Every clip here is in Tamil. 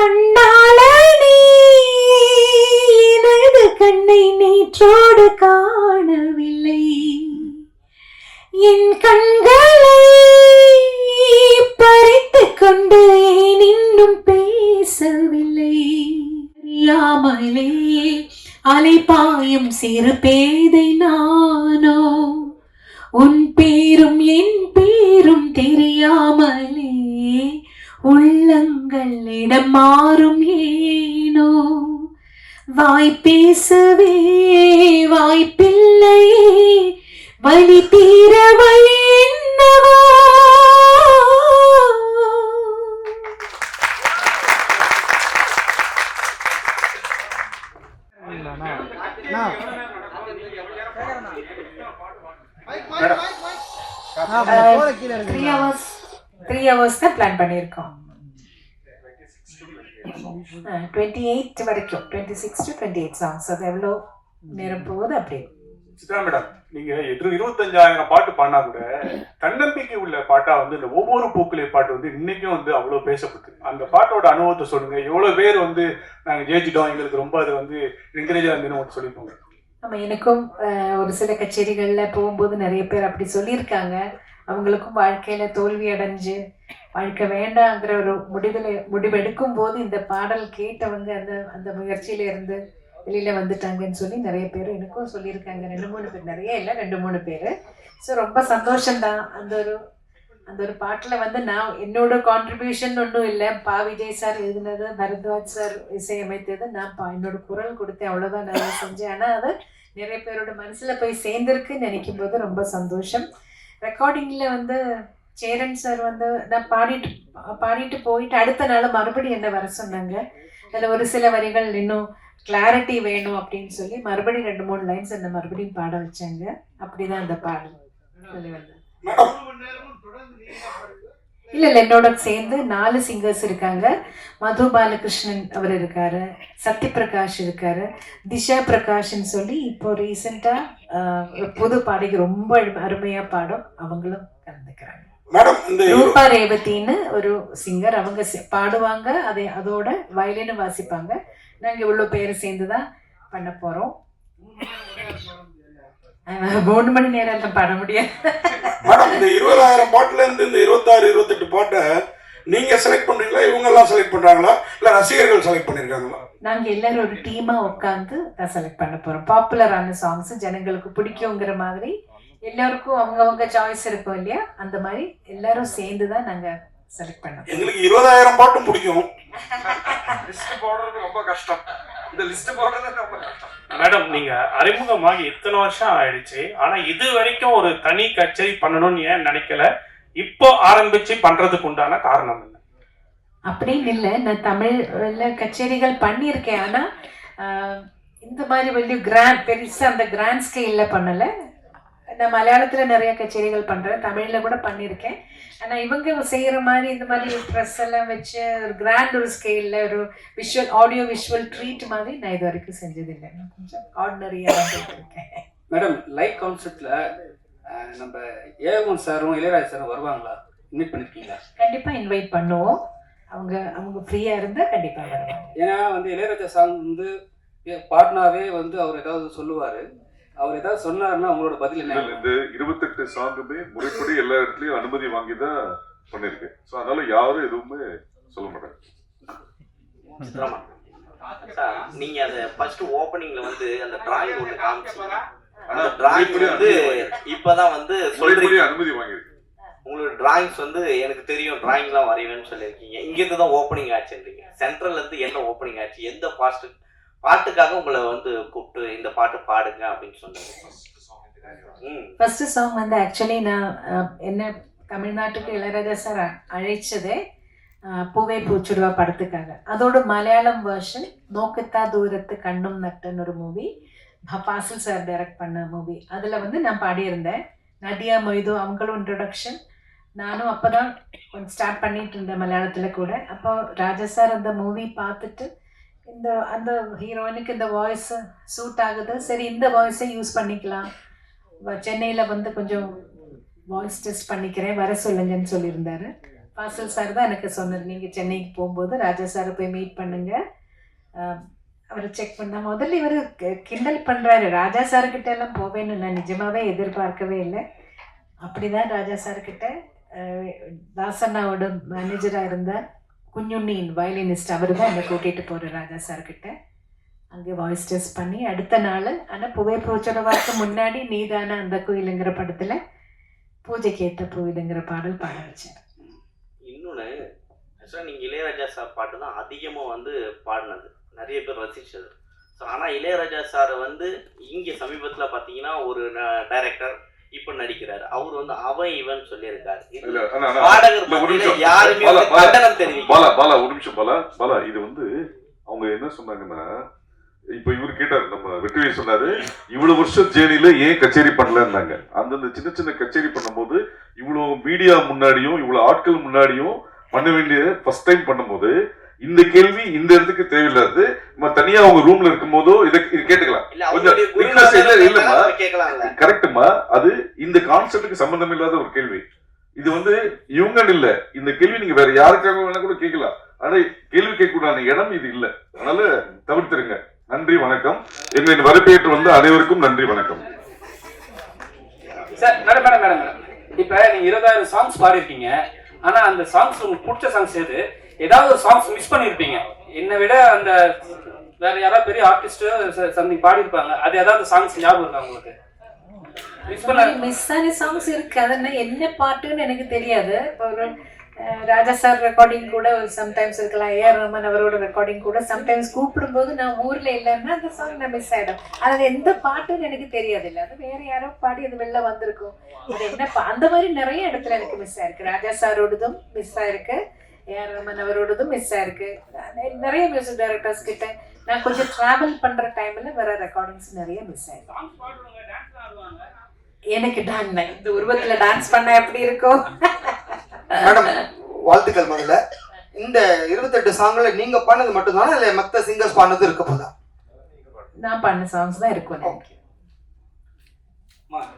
கண்ணால நீ எனது கண்ணை நேற்றோடு காணவில்லை, என் கண்களை பறித்துக் கொண்டு ஏன் இன்னும் பேசவில்லை. அறியாமலே அலைபாயும் சிறு பேதை நானோ, உன் பேரும் என் பேரும் தெரியாமலே உள்ளங்களிடம் மாறும் ஏனோ. வாய் பேசவே வாய்ப்பில்லையே, வலி தீர வழி என்னவோ. த்ரீ ஹவர்ஸ் தான் பிளான் பண்ணியிருக்கோம். 28 வரைக்கும் 26 to 28 சாங்ஸ். அது எவ்வளோ நேரம் போகுது அப்படி. சித்ரா மேடம், நீங்க 25,000 பாட்டு பாடினா கூட தன்னம்பிக்கை உள்ள பாட்டா வந்து இந்த ஒவ்வொரு பூக்களே பாட்டு வந்து இன்னைக்கும் வந்து அவ்வளவு பேசப்படுது. அந்த பாட்டோட அனுபவத்தை சொல்லுங்க. எவ்வளவு பேர் வந்து நாங்க ஜெயிச்சிட்டோம், எங்களுக்கு ரொம்ப அது வந்து என்கரேஜா இருந்துன்னு சொல்லியிருக்கோங்க. ஆமா, எனக்கும் ஒரு சில கச்சேரிகள்ல போகும்போது நிறைய பேர் அப்படி சொல்லியிருக்காங்க. அவங்களுக்கும் வாழ்க்கையில தோல்வி அடைஞ்சு வாழ்க்கை வேண்டாங்கிற ஒரு முடிவெடுக்கும் போது இந்த பாடல் கேட்டவங்க அந்த முயற்சியில இருந்து வெளியில வந்துட்டாங்கன்னு சொல்லி நிறைய பேர் எனக்கும் சொல்லியிருக்காங்க. 2-3 பேர், நிறைய இல்லை, 2-3 பேர். ஸோ ரொம்ப சந்தோஷம்தான். அந்த ஒரு பாட்டில் வந்து நான் என்னோட கான்ட்ரிபியூஷன் ஒன்றும் இல்லை. விஜய் சார் எழுதினது, பரத்வாஜ் சார் இசையமைத்தது, நான் என்னோட குரல் கொடுத்தேன், அவ்வளோதான் நல்லா செஞ்சேன். ஆனால் அது நிறைய பேரோட மனசில் போய் சேர்ந்துருக்குன்னு நினைக்கும் போது ரொம்ப சந்தோஷம். ரெக்கார்டிங்கில் வந்து சேரன் சார் வந்து நான் பாடிட்டு போயிட்டு அடுத்த நாள் மறுபடியும் என்ன வர சொன்னாங்க. அதில் ஒரு சில வரிகள் இன்னும் கிளாரிட்டி வேணும் அப்படின்னு சொல்லி மறுபடியும் 2-3 லைன்ஸ் என்ன மறுபடியும் பாட வச்சாங்க. அப்படிதான் அந்த பாடல் சொல்லி வந்தேன். இல்லை, என்னோட சேர்ந்து 4 சிங்கர்ஸ் இருக்காங்க. மது பாலகிருஷ்ணன் அவர் இருக்காரு, சத்யபிரகாஷ் இருக்காரு, திஷா பிரகாஷ்ன்னு சொல்லி இப்போ ரீசெண்டாக புது பாடகி ரொம்ப அருமையாக பாடும், அவங்களும் கலந்துக்கிறாங்க. ரூபா ரேவதின்னு ஒரு சிங்கர், அவங்க பாடுவாங்க, அதோட வயலினும் வாசிப்பாங்க. நாங்கள் இவ்வளோ பேர் சேர்ந்து தான் பண்ண போகிறோம். 3 மணி நேரம் எல்லாம் பாட முடியாது மேடம். இந்த 20,000 பாட்டுல இருந்து இந்த 26-28 பாட்டை நீங்க செலக்ட் பண்றீங்களா, இவங்க எல்லாம் செலக்ட் பண்றாங்களா, இல்ல ரசிகர்கள் செலக்ட் பண்ணிருக்காங்களா? நாங்க எல்லாரும் ஒரு டீமா உட்காந்து தான் செலக்ட் பண்ண போறோம். பாப்புலரான சாங்ஸ் ஜனங்களுக்கு பிடிக்குங்கிற மாதிரி எல்லாருக்கும் அவங்கவங்க சாய்ஸ் இருக்கும் இல்லையா, அந்த மாதிரி எல்லாரும் சேர்ந்து தான் நாங்க செலக்ட் பண்ணோம். எங்களுக்கு 20,000 பாட்டும் பிடிக்கும். லிஸ்ட் போடுறது ரொம்ப கஷ்டம். இந்த லிஸ்ட் போடுறது ரொம்ப கஷ்டம். மேடம், நீங்க அறிமுகமாகி இத்தனை வருஷம் ஆயிடுச்சு, ஆனா இது வரைக்கும் ஒரு தனி கச்சேரி பண்ணணும்னு ஏன் நினைக்கல? இப்போ ஆரம்பிச்சு பண்றதுக்கு உண்டான காரணம் என்ன? அப்படின்னு இல்லை, நான் தமிழ்ல கச்சேரிகள் பண்ணியிருக்கேன். ஆனா இந்த மாதிரி வெளியே பெருசா அந்த கிராண்ட் ஸ்கேல்ல பண்ணல. நான் மலையாளத்துல நிறைய கச்சேரிகள் பண்றேன், தமிழ்ல கூட பண்ணியிருக்கேன். ஆனா இவங்க செய்யற மாதிரி இந்த மாதிரி ட்ரெஸ் எல்லாம் வச்சு ஒரு கிராண்ட் ஒரு ஸ்கேல்ல ஒரு ஆடியோ விஷுவல் ட்ரீட் மாதிரி நான் இது வரைக்கும் செஞ்சதில்லை. கொஞ்சம் ஆர்டினரியா இருக்கேன். மேடம், லைவ் கான்சர்ட்ல நம்ம ஏவன் சாரும் இளையராஜா சாரும் வருவாங்களா? இன்வைட் பண்ணிருக்கீங்களா? கண்டிப்பா இன்வைட் பண்ணுவோம். அவங்க ஃப்ரீயா இருந்தா கண்டிப்பா வருவாங்க. ஏன்னா வந்து இளையராஜா சாங் வந்து பாட்னாவே வந்து அவர் ஏதாவது சொல்லுவாரு, அவர் ஏதாவது சொன்னாருன்னா அவங்களோட பதில் என்ன? இந்த 28 சாங்குமே முறைப்படி எல்லா இடத்துலயும் அனுமதி வாங்கி தான் பண்ணிருக்கேன். ஸோ அதனால யாரும் எதுவுமே சொல்ல மாட்டாங்க. நீங்க அந்த ஃபர்ஸ்ட் ஓபனிங்ல வந்து அந்த டிராயிங் ஒன்று காமிச்சீங்க. அந்த டிராயிங் வந்து இப்பதான் வந்து சொல்றீங்க அனுமதி வாங்கியிருக்கு. உங்களோட டிராயிங்ஸ் வந்து எனக்கு தெரியும், டிராயிங்லாம் வரைவேன்னு சொல்லியிருக்கீங்க. இங்கிருந்து தான் ஓப்பனிங் ஆச்சுன்றீங்க. சென்ட்ரல்ல இருந்து என்ன ஓப்பனிங் ஆச்சு? எந்த பாட்டுக்காக உங்களை வந்து கூப்பிட்டு இந்த பாட்டு பாடுங்க அப்படின்னு சொன்னாங்க? ஃபர்ஸ்ட் சாங் வந்து ஆக்சுவலி நான் என்ன தமிழ்நாட்டுக்கு இளையராஜா சார் அழைச்சதே பூவே பூச்சுடுவா படத்துக்காக. அதோட மலையாளம் வெர்ஷன் நோக்கத்தா தூரத்து கண்ணும் நட்டுன்னு ஒரு மூவி, ஃபாசில் சார் டைரக்ட் பண்ண மூவி. அதில் வந்து நான் பாடியிருந்தேன். நதியா மொய்து அவங்களும் இன்ட்ரொடக்ஷன். நானும் அப்போ தான் கொஞ்சம் ஸ்டார்ட் பண்ணிட்டு இருந்தேன் மலையாளத்தில் கூட. அப்போ ராஜா சார் அந்த மூவி பார்த்துட்டு அந்த ஹீரோயினுக்கு இந்த வாய்ஸ் சூட் ஆகுது, சரி இந்த வாய்ஸை யூஸ் பண்ணிக்கலாம், சென்னையில் வந்து கொஞ்சம் வாய்ஸ் டெஸ்ட் பண்ணிக்கிறேன், வர சொல்லுங்கன்னு சொல்லியிருந்தாரு. ஃபாசில் சார் தான் எனக்கு சொன்னது, நீங்கள் சென்னைக்கு போகும்போது ராஜா சாரை போய் மீட் பண்ணுங்க, அவரை செக் பண்ண. முதல்ல இவர் கிண்டல் பண்ணுறாரு, ராஜா சார்கிட்ட எல்லாம் போவேன்னு நான் நிஜமாகவே எதிர்பார்க்கவே இல்லை. அப்படிதான் ராஜா சார்கிட்ட தாசண்ணாவோட மேனேஜராக இருந்த குஞ்சுண்ணியின் வயலினிஸ்ட் அவர் தான் என்னை கூட்டிகிட்டு போகிறார் ராஜா சார்கிட்ட. அங்கே வாய்ஸ் டெஸ்ட் பண்ணி அடுத்த நாள், ஆனால் புகை பூச்சரவாக்கு முன்னாடி நீதான அந்த கோயிலுங்கிற படத்தில் பூஜைக்கு ஏற்ற கோயிலுங்கிற பாடல் பாட வச்சேன். இன்னொன்று ஆக்சுவலாக நீங்கள் இளையராஜா சார் பாட்டு தான் அதிகமாக வந்து பாடினது, நிறைய பேர் ரசித்தது. ஸோ ஆனால் இளையராஜா சார் வந்து இங்கே சமீபத்தில் பார்த்தீங்கன்னா ஒரு டைரக்டர் இப்போ நடிக்கிறாரு, அவர் வந்து அவன் இவன் சொல்லியிருக்காரு. பாடகர் யாருமே கண்டனம் தெரிவிக்க. பாலா ஒரு நிமிஷம் பாலா இது வந்து அவங்க என்ன சொன்னாங்கன்னா, இப்ப இவரு கேட்டாரு, நம்ம வெற்றி சொன்னாரு இவ்வளவு வருஷம் ஜேர்னில ஏன் கச்சேரி பண்ணலன்னாங்க. அந்தந்த சின்ன சின்ன கச்சேரி பண்ணும்போது இவ்வளவு மீடியா முன்னாடியும் இவ்வளவு ஆட்கள் முன்னாடியும் பண்ண வேண்டிய ஃபர்ஸ்ட் டைம் பண்ணும்போது இந்த கேள்வி இந்த இடத்துக்கு தேவையில்லாது. நம்ம தனியா அவங்க ரூம்ல இருக்கும் போதோ இது கேட்டுக்கலாம். கரெக்டுமா, அது இந்த கான்செப்டுக்கு சம்பந்தம் இல்லாத ஒரு கேள்வி. இது வந்து இவங்க இல்ல, இந்த கேள்வி நீங்க வேற யாருக்காக வேணா கூட கேட்கலாம். ஆனா கேள்வி கேட்கக்கூடாத இடம் இது இல்ல, அதனால தவிர்த்துருங்க. நன்றி, வணக்கம். எங்களை வரவேற்று வந்து அனைவருக்கும் நன்றி, வணக்கம். சார் மேடம் இப்ப நீங்க 20,000 சாங்ஸ் பாடிருக்கீங்க, ஆனா அந்த சாங்ஸ் உங்களுக்கு பிடிச்ச சாங்ஸ் எது? ஏதாவது ஒரு சாங்ஸ் மிஸ் பண்ணிருப்பீங்க, என்னை விட அந்த வேற யாராவது பெரிய ஆர்டிஸ்ட் சம்திங் பாடிருப்பாங்க, அது ஏதாவது சாங்ஸ் ஞாபகம் இருக்கா உங்களுக்கு? மிஸ் ஆன சாங்ஸ் இருக்கு, அதெல்லாம் என்ன பாட்டுன்னு எனக்கு தெரியாது. இப்போ ஒரு ராஜா சார் ரெக்கார்டிங் கூட சம்டைம்ஸ் இருக்கலாம், ஏஆர் ரஹ்மான் அவரோட ரெக்கார்டிங் கூட சம்டைம்ஸ் கூப்பிடும்போது நான் ஊர்ல இல்லைன்னா அந்த சாங் நான் மிஸ் ஆயிடும். அது எந்த பாட்டுன்னு எனக்கு தெரியாது, இல்லை அது வேற யாரோ பாடி அது வெளில வந்திருக்கும். அது என்ன அந்த மாதிரி நிறைய இடத்துல எனக்கு மிஸ் ஆயிருக்கு. ராஜா சாரோடதும் மிஸ் ஆயிருக்கு, ஏஆர் ரஹ்மான் அவரோடதும் மிஸ் ஆயிருக்கு. நிறைய மியூசிக் டைரக்டர்ஸ் கிட்ட நான் கொஞ்சம் டிராவல் பண்ற டைம்ல வேற ரெக்கார்டிங்ஸ் நிறைய மிஸ் ஆயிருக்கு. எனக்கு இந்த உருவத்துல டான்ஸ் பண்ண எப்படி இருக்கும்? மேடம் வாழ்த்துக்கள். முதல்ல இந்த 28 சாங்ல நீங்க பண்ணது மட்டும் தானே இல்ல மத்த சிங்கர்ஸ் பண்ணது இருக்க போதா? நான் பண்ண சாங்ஸ் தான் இருக்கும்.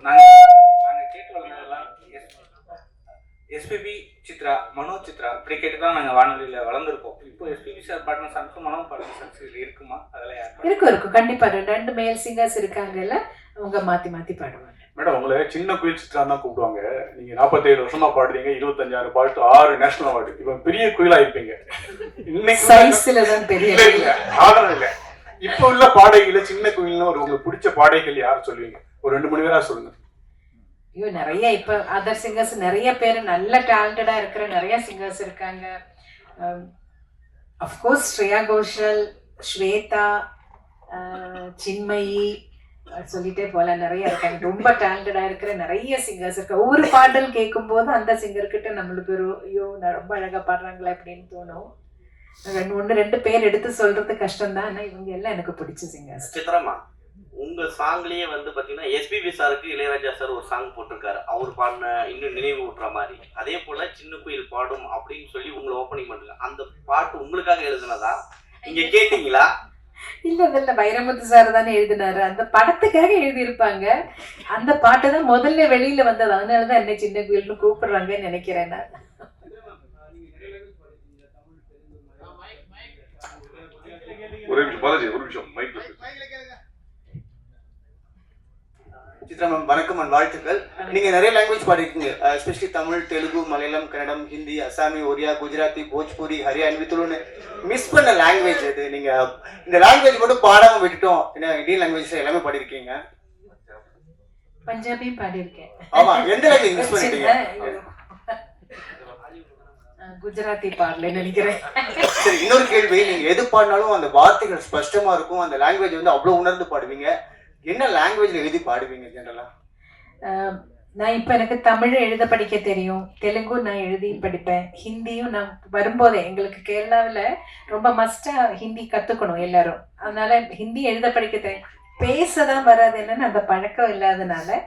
நாங்க கேட்டு வளர்ந்ததெல்லாம் எஸ்பிபி சித்ரா, மனோஜ் சித்ரா இப்படி கேட்டு தான் நாங்க வானொலியில வளர்ந்துருக்கோம். இப்போ எஸ்பிபி சார் பாடின சாங்ஸ், மனோ பாடின சாங்ஸ் இருக்குமா? அதெல்லாம் இருக்கும் கண்டிப்பா. 2 மேல் சிங்கர்ஸ் இருக்காங்கல்ல, அவங்க மாத்தி மாத்தி பாடுவாங்க. மேடம், உங்களை சின்ன குயில் சித்ரா தான் கூப்பிடுவாங்க. நீங்க 47 வருஷமா பாடுறீங்க, 25,000 பாட்டு, 6 நேஷனல் அவார்டு. இப்ப பெரிய குயிலா இருப்பீங்க. இல்ல இப்ப உள்ள பாடகைகள சின்ன குயில்னு உங்களுக்கு பிடிச்ச பாடகைகள் யார் சொல்லுவீங்க? ஒரு 2 மணி நேரம் சொல்லுங்க. ஐயோ, நிறைய இப்ப அதர் சிங்கர்ஸ் நிறைய பேர் நல்ல டேலண்டடா இருக்கிற நிறைய சிங்கர்ஸ் இருக்காங்க. அஃப்கோர்ஸ் ஸ்ரேயா கோஷல், ஸ்வேதா, சின்மயி, சொல்லிட்டே போல நிறைய இருக்காங்க. ரொம்ப டேலண்டடா இருக்கிற நிறைய சிங்கர்ஸ் இருக்கு. ஒவ்வொரு பாடல் கேட்கும் போது அந்த சிங்கர் கிட்ட நம்மளுக்கு ஒரு ஐயோ ரொம்ப அழகா பாடுறாங்களா அப்படின்னு தோணும். 1-2 பேர் எடுத்து சொல்றது கஷ்டம் தான், ஆனா இவங்க எல்லாம் எனக்கு பிடிச்ச சிங்கர்ஸ். சித்ராமா, உங்க சாங்லயே வந்து பாத்தீங்கன்னா எஸ்பிபி சாருக்கு இளையராஜா சார் ஒரு சாங் போட்டிருக்காரு, அவர் பாடின இன்னும் நினைவு ஊட்டுற மாதிரி. அதே போல சின்ன குயில் பாடும் அப்படின்னு சொல்லி உங்களை ஓப்பனிங் பண்ணுங்க. அந்த பாட்டு உங்களுக்காக எழுதுனதா? நீங்க கேட்டீங்களா? இல்ல வைரமுத்து சார் தானே எழுதினாரு, அந்த படத்துக்காக எழுதியிருப்பாங்க. அந்த பாட்டு தான் முதல்ல வெளியில வந்தது, அதனாலதான் என்ன சின்ன குயில்னு கூப்பிடுறாங்கன்னு நினைக்கிறேன் நான். ஒரு நிமிஷம் பாலாஜி, ஒரு நிமிஷம் மைக்ல. சித்ரா மேம் வணக்கம் அண்ட் வாழ்த்துக்கள். நீங்க நிறைய லாங்குவேஜ் பாடிருக்கீங்க, எஸ்பெஷலி தமிழ், தெலுங்கு, மலையாளம், கன்னடம், ஹிந்தி, அசாமி, ஒரியா, குஜராத்தி, போஜ்பூரி, ஹரியான்வி, துளுன்னு மிஸ் பண்ண லாங்குவேஜ் இது. நீங்க இந்த லாங்குவேஜ் மட்டும் பாடாம விட்டுட்டோம், ஏன்னா இந்தியன் லாங்குவேஜ் எல்லாமே பாடிருக்கீங்க. பஞ்சாபி பாடியிருக்கேன். ஆமா, எந்த லாங்குவேஜ் மிஸ் பண்ணிட்டீங்க? குஜராத்தி பாடல நினைக்கிறேன். சரி, இன்னொரு கேள்வி, நீங்க எது பாடினாலும் அந்த வார்த்தைகள் ஸ்பஷ்டமா இருக்கும், அந்த லாங்குவேஜ் வந்து அவ்வளவு உணர்ந்து பாடுவீங்க. என்ன லாங்குவேஜ்ல எழுதி பாடுவீங்க ஜெனரலா? நான் இப்போ எனக்கு தமிழ் எழுத படிக்க தெரியும், தெலுங்கு நான் எழுதி படிப்பேன், ஹிந்தியும் நான் வரும்போதே எங்களுக்கு கேரளாவில் ரொம்ப மஸ்டாக ஹிந்தி கற்றுக்கணும் எல்லாரும், அதனால ஹிந்தி எழுத படிக்க தெரியும். பேச தான் வராது, என்னன்னு அந்த பழக்கம் இல்லாதனால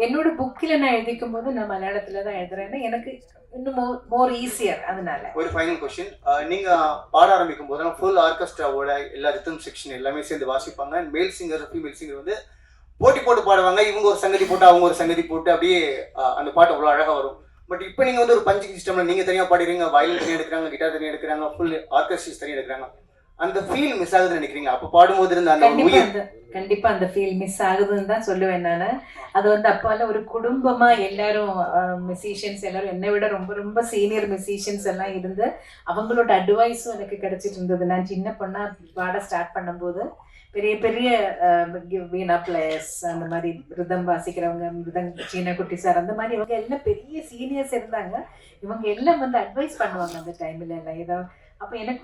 என்னோட புக்கில் நான் எழுதிக்கும் போது நான் மலையாளத்தில் தான் எழுதுறேன்னு எனக்கு இன்னும் மோர் ஈஸியர். அதனால ஒரு ஃபைனல் கொஸ்டின், நீங்க பாட ஆரம்பிக்கும் போது ஃபுல் ஆர்கெஸ்ட்ராவோட எல்லா ரிதம் செக்ஷன் எல்லாமே சேர்ந்து வாசிப்பாங்க. மேல் சிங்கர், ஃபீமேல் சிங்கர் வந்து போட்டி போட்டு பாடுவாங்க. இவங்க ஒரு சங்கதி போட்டு அவங்க ஒரு சங்கதி போட்டு அப்படியே அந்த பாட்டு அவ்வளோ அழகாக வரும். பட் இப்போ நீங்கள் வந்து ஒரு பஞ்சிங் சிஸ்டமில் நீங்கள் தனியாக பாடுறீங்க, வயலின் தனியாக எடுக்கிறாங்க, கிட்டார் தனியாக எடுக்கிறாங்க, ஃபுல் ஆர்கெஸ்ட்ரிஸ் தனியாக எடுக்கிறாங்க. அந்த ஃபீல் மிஸ் ஆகுதுன்னு நினைக்கிறீங்க? அப்போ பாடும்போது இருந்த அந்த உயிர் கண்டிப்பா அந்த ஃபீல் மிஸ் ஆகுதுன்னு தான் சொல்லுவேன் நான். அது வந்து அப்பால ஒரு குடும்பமா எல்லாரும் மியூசிஷியன்ஸ் எல்லாரும் என்னை விட ரொம்ப ரொம்ப சீனியர் மியூசிஷியன்ஸ் எல்லாம் இருந்து அவங்களோட அட்வைஸும் எனக்கு கிடைச்சிட்டு இருந்தது. நான் சின்ன பொண்ணா பாட ஸ்டார்ட் பண்ணும்போது பெரிய பெரிய வீணா பிளேயர்ஸ், அந்த மாதிரி ரிதம் வாசிக்கிறவங்க, சீன குட்டி சார், அந்த மாதிரி இவங்க எல்லாம் பெரிய சீனியர்ஸ் இருந்தாங்க. இவங்க எல்லாம் வந்து அட்வைஸ் பண்ணுவாங்க அந்த டைம்ல எல்லாம் ஏதாவது. அப்போ எனக்கு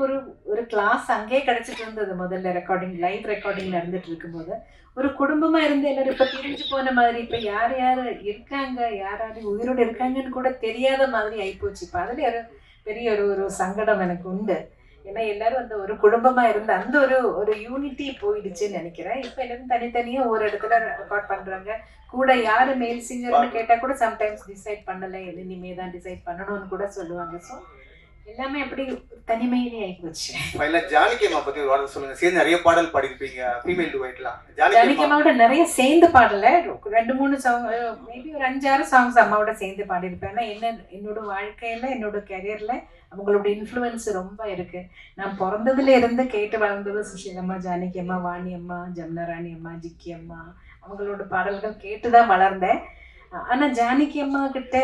ஒரு கிளாஸ் அங்கேயே கிடைச்சிட்டு இருந்தது. முதல்ல ரெக்கார்டிங், லைவ் ரெக்கார்டிங் நடந்துட்டு இருக்கும்போது ஒரு குடும்பமா இருந்து எல்லாரும் இப்ப பிரிஞ்சு போன மாதிரி, இப்ப யார் யாரு இருக்காங்க, யார் யாரு உயிரோடு இருக்காங்கன்னு கூட தெரியாத மாதிரி ஆயிப்போச்சு. இப்ப அதுல ஒரு பெரிய ஒரு சங்கடம் எனக்கு உண்டு. ஏன்னா எல்லாரும் அந்த ஒரு குடும்பமா இருந்த அந்த ஒரு யூனிட்டி போயிடுச்சுன்னு நினைக்கிறேன். இப்ப எல்லாரும் தனித்தனியா ஒரு இடத்துல ரெக்கார்ட் பண்றாங்க. கூட யாரு மேல் சிங்கர்னு கேட்டா கூட சம்டைம்ஸ் டிசைட் பண்ணல, இனிமே தான் டிசைட் பண்ணணும்னு கூட சொல்லுவாங்க. ஸோ எல்லாமே அப்படி தனிமையிலே ஆயிப்போச்சு. ஜானகி அம்மா பத்தி ஒரு வார்த்தை சொல்லுங்க. சேர்ந்து நிறைய பாடல் பாடிருப்பீங்க, ஃபீமேல் டுவைட்லாம். ஜானகி அம்மாவோட நிறைய சேர்ந்து பாடல, 2-3 சாங், மேபி ஒரு 5-6 சாங்ஸ் அம்மாவோட சேர்ந்து பாடியிருப்பேன். ஏன்னா என்னோட வாழ்க்கையில, என்னோட கரியர்ல அவங்களோட இன்ஃப்ளூயன்ஸ் ரொம்ப இருக்கு. நான் பிறந்ததுல இருந்து கேட்டு வளர்ந்தது சுஷீலம்மா, ஜானகி அம்மா, வாணி அம்மா, ஜமுனாராணி அம்மா, ஜிக்கி அம்மா, அவங்களோட பாடல்கள் கேட்டுதான் வளர்ந்தேன். ஆனா ஜானகி அம்மா கிட்ட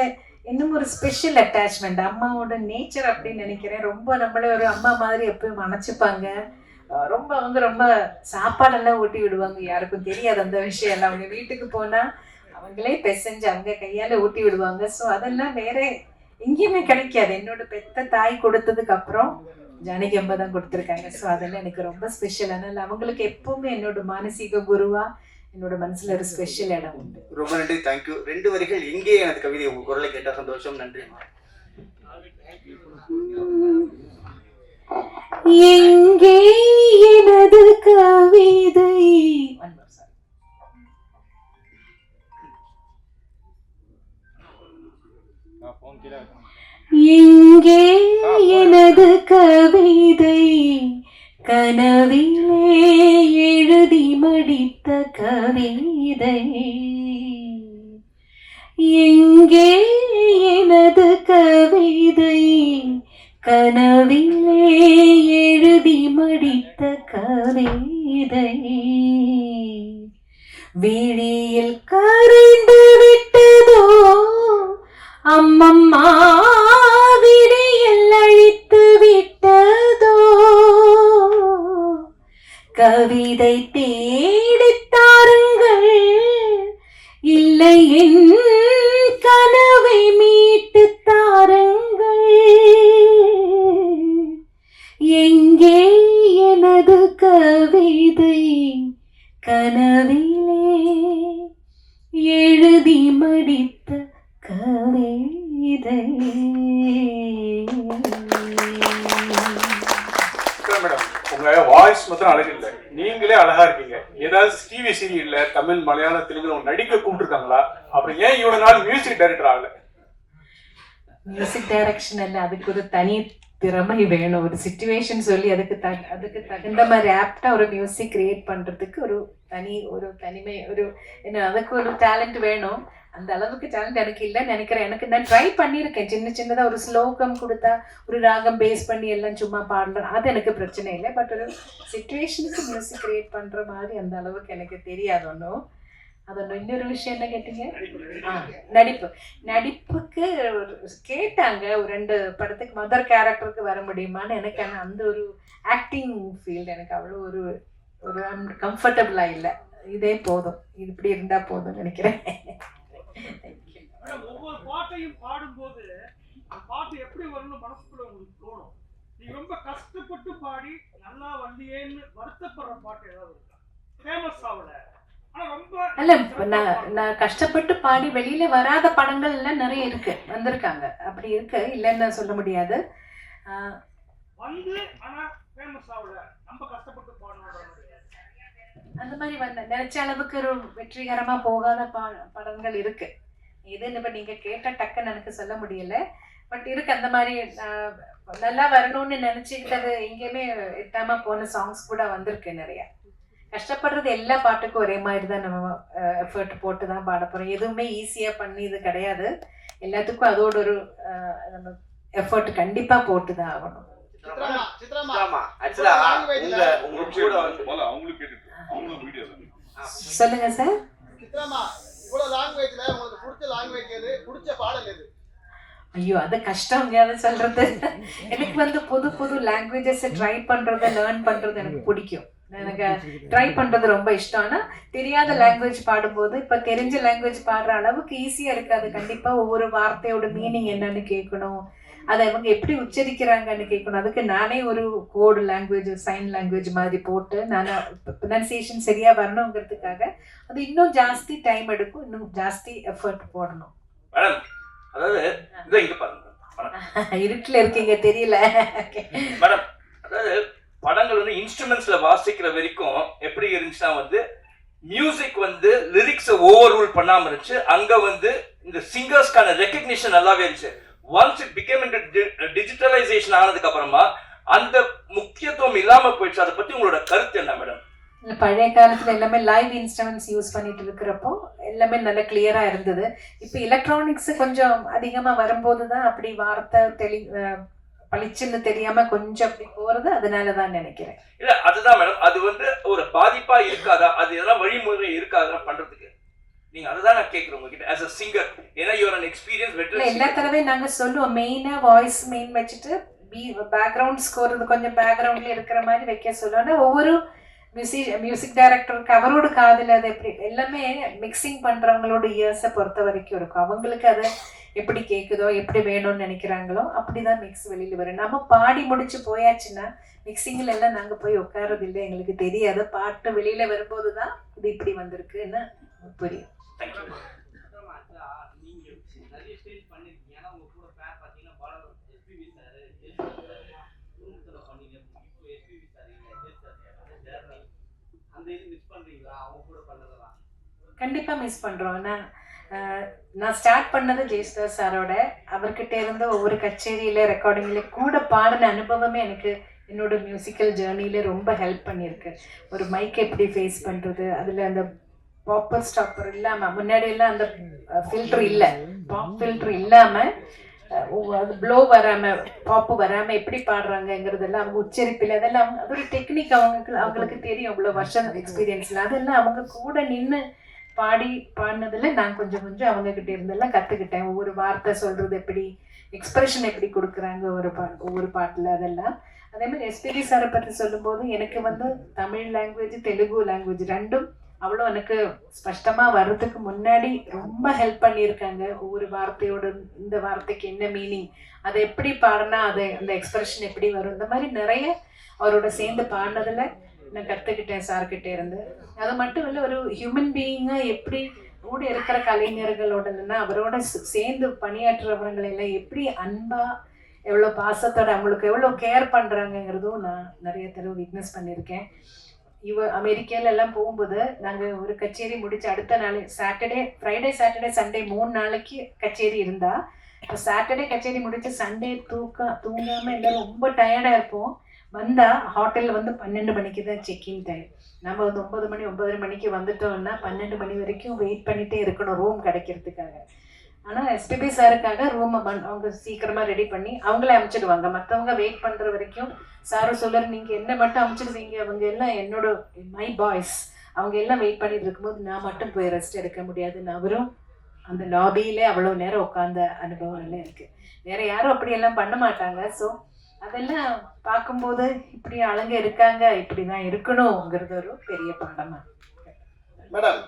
இன்னும் ஒரு ஸ்பெஷல் அட்டாச்மெண்ட், அம்மாவோட நேச்சர் அப்படின்னு நினைக்கிறேன். ரொம்ப நம்மளே ஒரு அம்மா மாதிரி எப்பயும் அணைச்சிப்பாங்க. ரொம்ப அவங்க ரொம்ப சாப்பாடெல்லாம் ஊட்டி விடுவாங்க, யாருக்கும் தெரியாது அந்த விஷயம் எல்லாம். அவங்க வீட்டுக்கு போனா அவங்களே பெசஞ்சு அவங்க கையால ஊட்டி விடுவாங்க. ஸோ அதெல்லாம் வேற எங்கேயுமே கிடைக்காது. என்னோட பெத்த தாய் கொடுத்ததுக்கு அப்புறம் ஜானகி அம்மா தான் கொடுத்துருக்காங்க. ஸோ அதெல்லாம் எனக்கு ரொம்ப ஸ்பெஷல். அதனால அவங்களுக்கு எப்பவுமே என்னோட மானசீக குருவா என்னோட மனசுல ஒரு ஸ்பெஷல் இடம் உண்டு. ரொம்ப நன்றி, தேங்க்யூ. 2 வரிகள் எங்கே எனது கவிதை உங்க குரலை கேட்ட சந்தோஷம். நன்றி. எங்கே எனது கவிதை, எங்கே எனது கவிதை, கனவிலே எழுதி மடித்த கவிதை, எங்கே எனது கவிதை, கனவிலே எழுதி மடித்த கவிதை, விழியில் கரைந்து விட்டதோ அம்மம்மா, விழியில் அழித்து விட்டதோ, கவிதை தேடித் தாருங்கள், இல்லை என் கனவை மீட்டு தாருங்கள், எங்கே எனது கவிதை, கனவிலே எழுதி மடித்த கவிதை. மேடம், உங்க வாய்ஸ் மாத்திரம் அழகு இல்லை, நீங்களே அழகா இருக்கீங்க. ஏதாவது டிவி சீரியல்ல தமிழ், மலையாளம், தெலுங்கு நடிக்க கூப்பிட்டுருக்காங்களா? அப்புறம் ஏன் இவ்வளவு நாள் மியூசிக் டைரக்டர் ஆகல? மியூசிக் டைரக்ஷன் அல்ல, அதுக்கு ஒரு தனி திறமை வேணும். ஒரு சிச்சுவேஷன் சொல்லி அதுக்கு தகுந்த மாதிரி ஆப்டா ஒரு மியூசிக் கிரியேட் பண்றதுக்கு ஒரு தனிமை, என்ன, அதுக்கு ஒரு டேலண்ட் வேணும். அந்த அளவுக்கு டேலண்ட் எனக்கு இல்லைன்னு நினைக்கிறேன். எனக்கு நான் ட்ரை பண்ணியிருக்கேன், சின்னதா ஒரு ஸ்லோகம் கொடுத்தா ஒரு ராகம் பேஸ் பண்ணி எல்லாம் சும்மா பாடலாம், அது எனக்கு பிரச்சனை இல்லை. பட் ஒரு சிச்சுவேஷனுக்கு மியூசிக் கிரியேட் பண்ற மாதிரி அந்த அளவுக்கு எனக்கு தெரியாது ஒன்றும். அது இன்னொரு விஷயம் என்ன கேட்டீங்க? நடிப்புக்கு கேட்டாங்க, ஒரு 2 படத்துக்கு மதர் கேரக்டருக்கு வர முடியுமான்னு. எனக்கு ஆனால் அந்த ஒரு ஆக்டிங் ஃபீல்டு எனக்கு அவ்வளோ ஒரு கம்ஃபர்டபுளா இல்லை. இதே போதும், இது இப்படி இருந்தா போதும் நினைக்கிறேன். ஒவ்வொரு பாட்டையும் பாடும்போது அந்த பாட்டு எப்படி வரும்னு மனசுக்குள்ள உங்களுக்கு தோணும். நீங்க ரொம்ப கஷ்டப்பட்டு பாடி நல்லா வந்தியேன்னு வருத்தப்படுற பாட்டு ஏதாவது இருக்கா? ஃபேமஸ் ஆகல, அல்ல, நான் கஷ்டப்பட்டு பாடி வெளியில வராத படங்கள் எல்லாம் நிறைய இருக்கு, வந்திருக்காங்க. அப்படி இருக்கு, இல்லைன்னு சொல்ல முடியாது. அந்த மாதிரி நினைச்ச அளவுக்கு ஒரு வெற்றிகரமா போகாத படங்கள் இருக்கு. எதுன்னு இப்ப நீங்க கேட்ட டக்குன்னு எனக்கு சொல்ல முடியல. பட் இருக்கு அந்த மாதிரி நல்லா வரணும்னு நினைச்சுக்கிட்டது எங்கேயுமே எட்டாம போன சாங்ஸ் கூட வந்திருக்கு நிறைய. கஷ்டப்படுறது எல்லா பாட்டுக்கும் ஒரே மாதிரி தான் நம்ம எஃபர்ட் போட்டு தான் பாட போகிறோம். எதுவுமே ஈஸியாக பண்ணி இது கிடையாது. எல்லாத்துக்கும் அதோட ஒரு நம்ம எஃபர்ட் கண்டிப்பா போட்டுதான் ஆகணும். ஆமா ஆக்சுவலா உங்க கூட வந்து அவங்களுக்கு கேட்டுட்டு அவங்களும் வீடியோ சொல்லுங்க சார். இவ்வளவு லாங்குவேஜ்ல உங்களுக்கு பிடிச்ச லாங்குவேஜ் எது, பிடிச்ச பாடல் எது? ஐயோ அது கஷ்டம் அதை சொல்றது. எனக்கு வந்து புது புது லாங்குவேஜஸ் ட்ரை பண்றது லேர்ன் பண்றது எனக்கு பிடிக்கும். எனக்கு ட்ரை பண்றது ரொம்ப இஷ்டம். ஆனா தெரியாத லாங்குவேஜ் பாடும்போது இப்ப தெரிஞ்ச லாங்குவேஜ் பாடுற அளவுக்கு ஈஸியா இருக்காது. கண்டிப்பா ஒவ்வொரு வார்த்தையோட மீனிங் என்னன்னு கேட்கணும், அதை அவங்க எப்படி உச்சரிக்கிறாங்கன்னு கேட்கணும். அதுக்கு நானே ஒரு கோடு லாங்குவேஜ் சைன் லாங்குவேஜ் மாதிரி போட்டு நான் ப்ரொனன்சியேஷன் சரியா வரணுங்கிறதுக்காக அது இன்னும் ஜாஸ்தி டைம் எடுக்கும், இன்னும் ஜாஸ்தி எஃபர்ட் போடணும். மேடம் அதாவது இதை இங்க பாருங்க, இருட்டுல இருக்கீங்க தெரியல. மேடம் அதாவது படங்கள் வந்து இன்ஸ்ட்ருமெண்ட்ஸ்ல வாசிக்கிற வரைக்கும் எப்படி இருந்துச்சுன்னா வந்து மியூசிக் வந்து லிரிக்ஸை ஓவர் ரூல் பண்ணாம இருந்துச்சு. அங்க வந்து இந்த சிங்கர்ஸ்க்கான ரெக்கக்னிஷன் நல்லாவே இருந்துச்சு. Once it became in digitalisation ஆனதுக்கு அப்புறமா அந்த முக்கியத்துவம் இல்லாம போயிடுச்சு. அதை பத்தி உங்களோட கருத்து என்ன மேடம்? பழைய காலத்துல எல்லாமே லைவ் இன்ஸ்ட்ருமெண்ட்ஸ் யூஸ் பண்ணிட்டு இருக்கிறப்போ எல்லாமே நல்ல கிளியரா இருந்தது. இப்போ எலக்ட்ரானிக்ஸ் கொஞ்சம் அதிகமா வரும்போது தான் அப்படி வார்த்தை பளிச்சுன்னு தெரியாம கொஞ்சம் அப்படி போறது. அதனாலதான் நினைக்கிறேன். இல்ல அதுதான் மேடம், அது வந்து ஒரு பாதிப்பா இருக்காதா, அது எதெல்லாம் வழிமுறை இருக்காதா பண்றதுக்கு? நீங்க அதுதான் நான் கேட்கிறேன் உங்ககிட்ட as a singer. ஏன்னா you are an experienced veteran. எல்லா தடவையும் நாங்க சொல்லுவோம் மெயினா வாய்ஸ் மெயின் வச்சுட்டு பேக்ரவுண்ட் ஸ்கோர் கொஞ்சம் பேக்ரவுண்ட்ல இருக்கிற மாதிரி வைக்க சொல்லுவோம். ஆனா ஒவ்வொரு மியூசிக் டைரக்டருக்கு அவரோட காதுல அது எப்படி எல்லாமே மிக்சிங் பண்றவங்களோட இயர்ஸை பொறுத்த வரைக்கும் இருக்கும். அவங்களுக்கு அது எப்படி கேட்குதோ எப்படி வேணும்னு நினைக்கிறாங்களோ அப்படிதான் மிக்ஸ் வெளியில வரும். நம்ம பாடி முடிச்சு போயாச்சுன்னா மிக்சிங்ல எல்லாம் நாங்க போய் உட்கார்றது இல்லை, எங்களுக்கு தெரியாது. பாட்டு வெளியில வரும்போதுதான் இது இப்படி வந்திருக்குன்னு புரியும். கண்டிப்பா மிஸ் பண்றோம். நான் ஸ்டார்ட் பண்ணது ஜெயசுதாஸ் சாரோட. அவர்கிட்ட இருந்து ஒவ்வொரு கச்சேரியில ரெக்கார்டிங்ல கூட பாடின அனுபவமே எனக்கு என்னோட மியூசிக்கல் ஜேர்னில ரொம்ப ஹெல்ப் பண்ணியிருக்கு. ஒரு மைக் எப்படி ஃபேஸ் பண்றது, அதுல அந்த பாப்பர் ஸ்டாப்பர் இல்லாம முன்னாடி எல்லாம் அந்த ஃபில்டர் இல்ல, பாப் ஃபில்டர் இல்லாம அது ப்ளோ வராம பாப்பு வராம எப்படி பாடுறாங்கிறதெல்லாம் அவங்க உச்சரிப்பில் அதெல்லாம் அது ஒரு டெக்னிக். அவங்களுக்கு தெரியும் அவ்வளோ வருஷம் எக்ஸ்பீரியன்ஸ்ல. அதெல்லாம் அவங்க கூட நின்று பாடினதுல நான் கொஞ்சம் கொஞ்சம் அவங்க கிட்ட இருந்தெல்லாம் கத்துக்கிட்டேன். ஒவ்வொரு வார்த்தை சொல்றது எப்படி, எக்ஸ்பிரஷன் எப்படி கொடுக்குறாங்க ஒவ்வொரு பாட்டுல அதெல்லாம். அதே மாதிரி எஸ்பிபி சாரை பற்றி சொல்லும்போது எனக்கு வந்து தமிழ் லாங்குவேஜ் தெலுங்கு லாங்குவேஜ் ரெண்டும் அவ்வளோ எனக்கு ஸ்பஷ்டமா வர்றதுக்கு முன்னாடி ரொம்ப ஹெல்ப் பண்ணியிருக்காங்க. ஒவ்வொரு வார்த்தையோட இந்த வார்த்தைக்கு என்ன மீனிங், அதை எப்படி பாடினா அதை அந்த எக்ஸ்பிரஷன் எப்படி வரும், இந்த மாதிரி நிறைய அவரோட சேர்ந்து பாடினதுல நான் கற்றுக்கிட்டேன் சார்கிட்ட இருந்து. அது மட்டும் இல்லை, ஒரு ஹியூமன் பீயிங்கா எப்படி கூட இருக்கிற கலைஞர்களோட அவரோட சேர்ந்து பணியாற்றுறவங்களெல்லாம் எப்படி அன்பா எவ்வளோ பாசத்தோட அவங்களுக்கு எவ்வளோ கேர் பண்ணுறாங்கங்கிறதும் நான் நிறைய தடவை விட்னஸ் பண்ணியிருக்கேன். அமெரிக்கால எல்லாம் போகும்போது நாங்கள் ஒரு கச்சேரி முடிச்சு அடுத்த நாள் ஃப்ரைடே சாட்டர்டே சண்டே 3 நாளைக்கு கச்சேரி இருந்தா, இப்போ சாட்டர்டே கச்சேரி முடிச்சு சண்டே தூங்காமல் எல்லாம் ரொம்ப டயர்டாக இருப்போம். வந்தா ஹோட்டலில் வந்து 12 மணிக்கு தான் செக்இன் டைம். நம்ம வந்து 9 மணிக்கு வந்துட்டோம்னா 12 மணி வரைக்கும் வெயிட் பண்ணிட்டே இருக்கணும் ரூம் கிடைக்கிறதுக்காக. ஆனால் எஸ்பிபி சாருக்காக ரூமை அவங்க சீக்கிரமா ரெடி பண்ணி அவங்களே அனுப்பிச்சிடுவாங்க. மற்றவங்க வெயிட் பண்ற வரைக்கும் சாரு சொல்லுற நீங்க என்ன மட்டும் அனுப்பிச்சிடுவீங்க, அவங்க எல்லாம் என்னோட மை பாய்ஸ் அவங்க எல்லாம் வெயிட் பண்ணிட்டு இருக்கும்போது நான் மட்டும் போய் ரெஸ்ட் எடுக்க முடியாதுன்னு அவரும் அந்த லாபியிலே அவ்வளோ நேரம் உட்காந்த அனுபவம் எல்லாம் இருக்கு. வேற யாரும் அப்படி எல்லாம் பண்ண மாட்டாங்க. ஸோ அதெல்லாம் பார்க்கும்போது இப்படி ஆளுங்க இருக்காங்க, இப்படிதான் இருக்கணுங்கிறது ஒரு பெரிய பாடமா. மேடம்,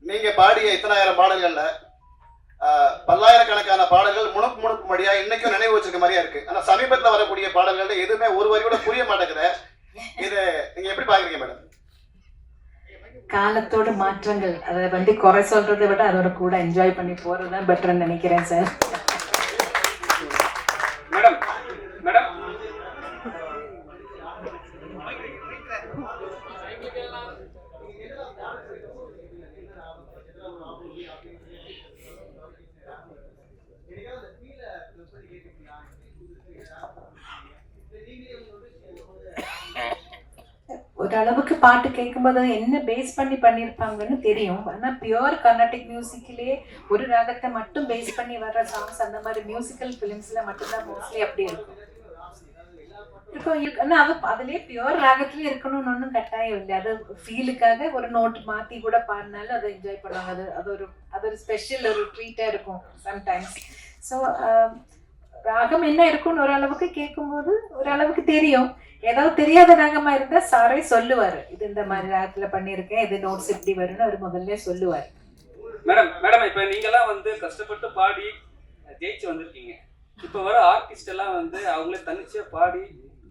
நீங்க பாடிய இத்தனாயிரம் பாடல்கள்ல பல்லாயிரக்கணக்கான பாடல்கள் முணுக்கு மடியா இன்னைக்கும் நினைவு வச்சிருக்க மாதிரியா இருக்கு. ஆனா சமீபத்துல வரக்கூடிய பாடல்கள் எதுவுமே ஒரு வரி கூட புரிய மாட்டேங்குது. இதை நீங்க எப்படி பாக்குறீங்க மேடம்? காலத்தோட மாற்றங்கள், அதை வந்து குறை சொல்றதை விட அதோட கூட என்ஜாய் பண்ணி போறதுதான் பெட்டர்ன்னு நினைக்கிறேன் சார். மேடம் மேடம் ஓரளவுக்கு பாட்டு கேட்கும்போது அது என்ன பேஸ் பண்ணி பண்ணியிருப்பாங்கன்னு தெரியும். ஆனால் பியூர் கர்நாடிக் மியூசிக்கிலே ஒரு ராகத்தை மட்டும் பேஸ் பண்ணி வர்ற சாங்ஸ் அந்த மாதிரி மியூசிக்கல் ஃபிலிம்ஸில் மட்டும்தான் மோஸ்ட்லி அப்படி இருக்கும். ஆனால் அது அதுலேயே பியூர் ராகத்துலேயே இருக்கணும்னு ஒன்றும் கட்டாயம் இல்லை. அது ஃபீலுக்காக ஒரு நோட் மாற்றி கூட பாடினாலும் அதை என்ஜாய் பண்ணுவாங்க. அது ஒரு ஸ்பெஷல் ஒரு ட்ரீட்டாக இருக்கும் சம்டைம்ஸ். ஸோ ராகம் என்ன இருக்கும்னு ஓரளவுக்கு கேட்கும்போது ஓரளவுக்கு தெரியும். ஏதாவது தெரியாத ராகமா இருந்தா சாரே சொல்லுவாரு, இது இந்த மாதிரி ராகத்துல பண்ணியிருக்கேன், இது நோட்ஸ் இப்படி வரும்னு அவர் முதல்ல சொல்லுவார். மேடம் இப்ப நீங்கெல்லாம் வந்து கஷ்டப்பட்டு பாடி ஜெயிச்சு வந்திருக்கீங்க. இப்ப வர ஆர்டிஸ்ட் எல்லாம் வந்து அவங்களே தனிச்சே பாடி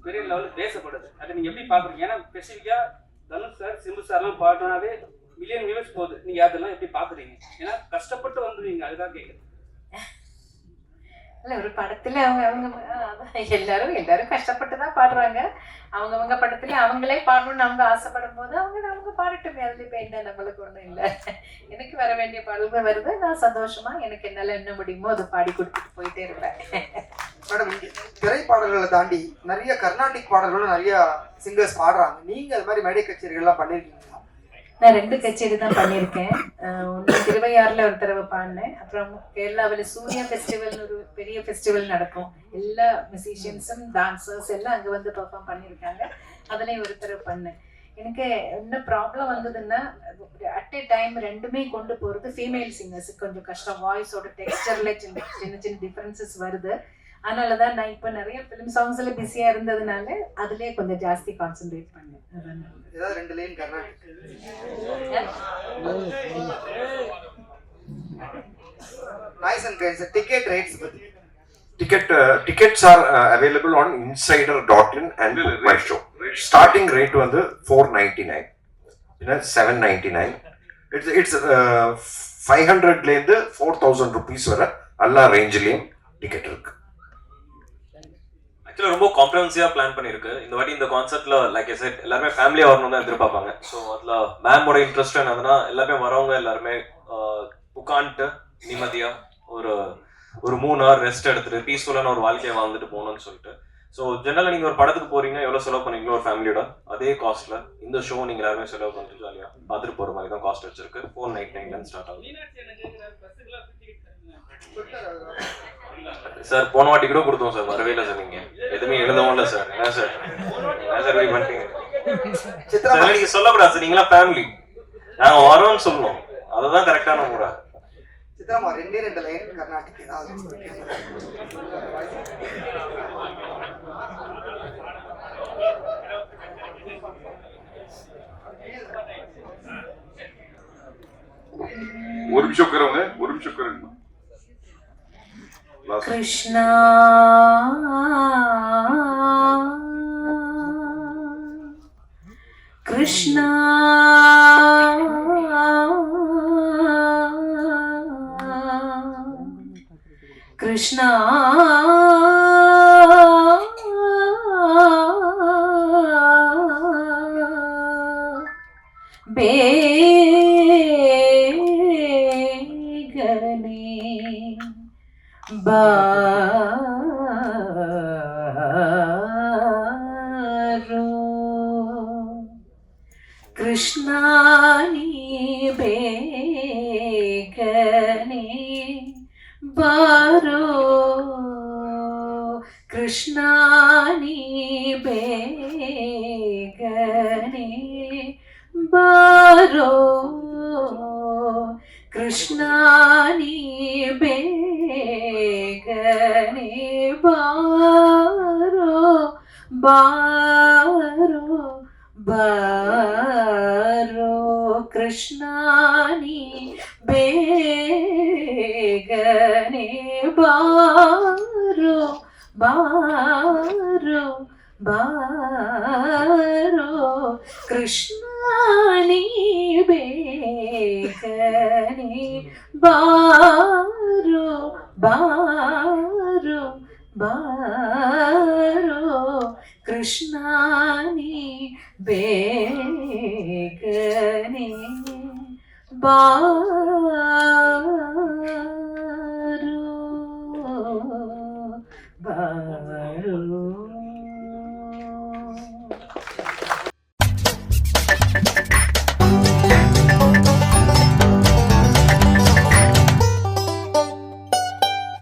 பெரிய லெவலில் பேசப்படுது. அதை நீங்க எப்படி பாக்குறீங்க? ஏன்னா ஸ்பெசிஃபிக்கா தனுஷ் சார், சிம்பு சார்லாம் பாடினாவே மில்லியன் வியூஸ் போகுது. நீங்க அதெல்லாம் எப்படி பாக்குறீங்க? ஏன்னா கஷ்டப்பட்டு வந்துருவீங்க, அதுதான் கேட்குறேன். இல்லை, ஒரு படத்துல எல்லாரும் கஷ்டப்பட்டு தான் பாடுறாங்க. அவங்கவுங்க படத்துல அவங்களே பாடணும்னு அவங்க ஆசைப்படும் போது அவங்க பாடட்டுமே. அதுல இப்போ என்ன, நம்மளுக்கு ஒன்றும் இல்லை. எனக்கு வர வேண்டிய பாடல்கள் வருது, நான் சந்தோஷமா எனக்கு என்னால என்ன முடியுமோ அதை பாடி கொடுத்துட்டு போயிட்டே இருப்பேன். மேடம், திரைப்பாடல்களை தாண்டி நிறைய கர்நாடிக் பாடல்களும் நிறைய சிங்கர்ஸ் பாடுறாங்க. நீங்க அது மாதிரி மேடை கச்சேரிகள்லாம் பண்ணிருக்கீங்களா? நான் 2 கச்சேரி தான் பண்ணியிருக்கேன். ஒன்று திருவையாறுல ஒரு தடவை பாடினேன். அப்புறம் கேரளாவில் சூர்யா ஃபெஸ்டிவல்னு ஒரு பெரிய ஃபெஸ்டிவல் நடக்கும். எல்லா மியூசிஷியன்ஸும் டான்சர்ஸ் எல்லாம் அங்கே வந்து பெர்ஃபார்ம் பண்ணியிருக்காங்க. அதுலேயும் ஒரு தடவை பண்ணேன். எனக்கு என்ன ப்ராப்ளம் வந்ததுன்னா, அட் ஏ டைம் ரெண்டுமே கொண்டு போகிறது ஃபீமேல் சிங்கர்ஸுக்கு கொஞ்சம் கஷ்டம். வாய்ஸோட டெக்ஸ்டரில் சின்ன டிஃப்ரென்சஸ் வருது. அதனால தான் நான் இப்போ நிறைய ஃபிலிம் சாங்ஸில் பிஸியாக இருந்ததுனால அதுலேயே கொஞ்சம் ஜாஸ்தி கான்சென்ட்ரேட் பண்ணேன். அதான் ஏதாவது 2 line Carnatic. Nice and kind. Ticket rates. Tickets are available on insider.in and Book My Show. Starting rate வந்து 499, 799. It's 500ல இருந்து 4000 rupees வரை எல்லா ரேஞ்சிலையும் டிக்கெட் இருக்கு. ஆக்சுவலாக ரொம்ப காம்ப்ரஹென்சிவாக பிளான் பண்ணியிருக்கு. இந்த வாட்டி இந்த கான்செப்ட்ல லைக் ஐ செட் எல்லாருமே ஃபேமிலியாக வரணும் தான் எதிர்பார்ப்பாங்க. ஸோ அதில் மேமோட இன்ட்ரெஸ்ட் என்னதுன்னா எல்லாருமே வரவங்க எல்லாருமே உட்காந்துட்டு நிம்மதியாக ஒரு 3 hour ரெஸ்ட் எடுத்துட்டு பீஸ்ஃபுல்லான ஒரு வாழ்க்கையை வாழ்ந்துட்டு போகணும்னு சொல்லிட்டு. ஸோ ஜெனரலாக நீங்கள் ஒரு படத்துக்கு போறீங்க, எவ்வளோ செலவு பண்ணீங்களோ ஒரு ஃபேமிலியோட அதே காஸ்ட்ல இந்த ஷோ நீங்கள் எல்லாருமே செலவு பண்ணிட்டு ஜாலியாக பார்த்துட்டு போகிற மாதிரி தான் காஸ்ட் வச்சிருக்கு. 499 ஸ்டார்ட் ஆகுது. சார் போன வாட்டி கூட கொடுத்தோம் சார், வரவே இல்லை சார். நீங்க எதுவுமே எழுதவும் இல்லை சார். என்ன சார் இப்படி பண்ணிட்டீங்க? நீங்க சொல்லக்கூடாது சார், நீங்களா ஃபேமிலி, நாங்க வரோம்னு சொல்லணும். அதுதான் கரெக்டான முறை. சித்ராமா 2 லைன் கர்நாடிக் ஏதாவது. ஒரு நிமிஷம் உட்காருங்க. கிருஷ்ணா கிருஷ்ணா கிருஷ்ணா கிருஷ்ணானி பேகனே பாரோ கிருஷ்ணானி பேகனே பாரோ கிருஷ்ணானி பேகனே பாரோ பாரோ பாரோ கிருஷ்ணானி பேகனே பாரோ பாரோ பாரோ கிருஷ்ணானி பேகனே பாரோ பாரோ பாரோ கிருஷ்ணானி பேகனே பாரோ பாரோ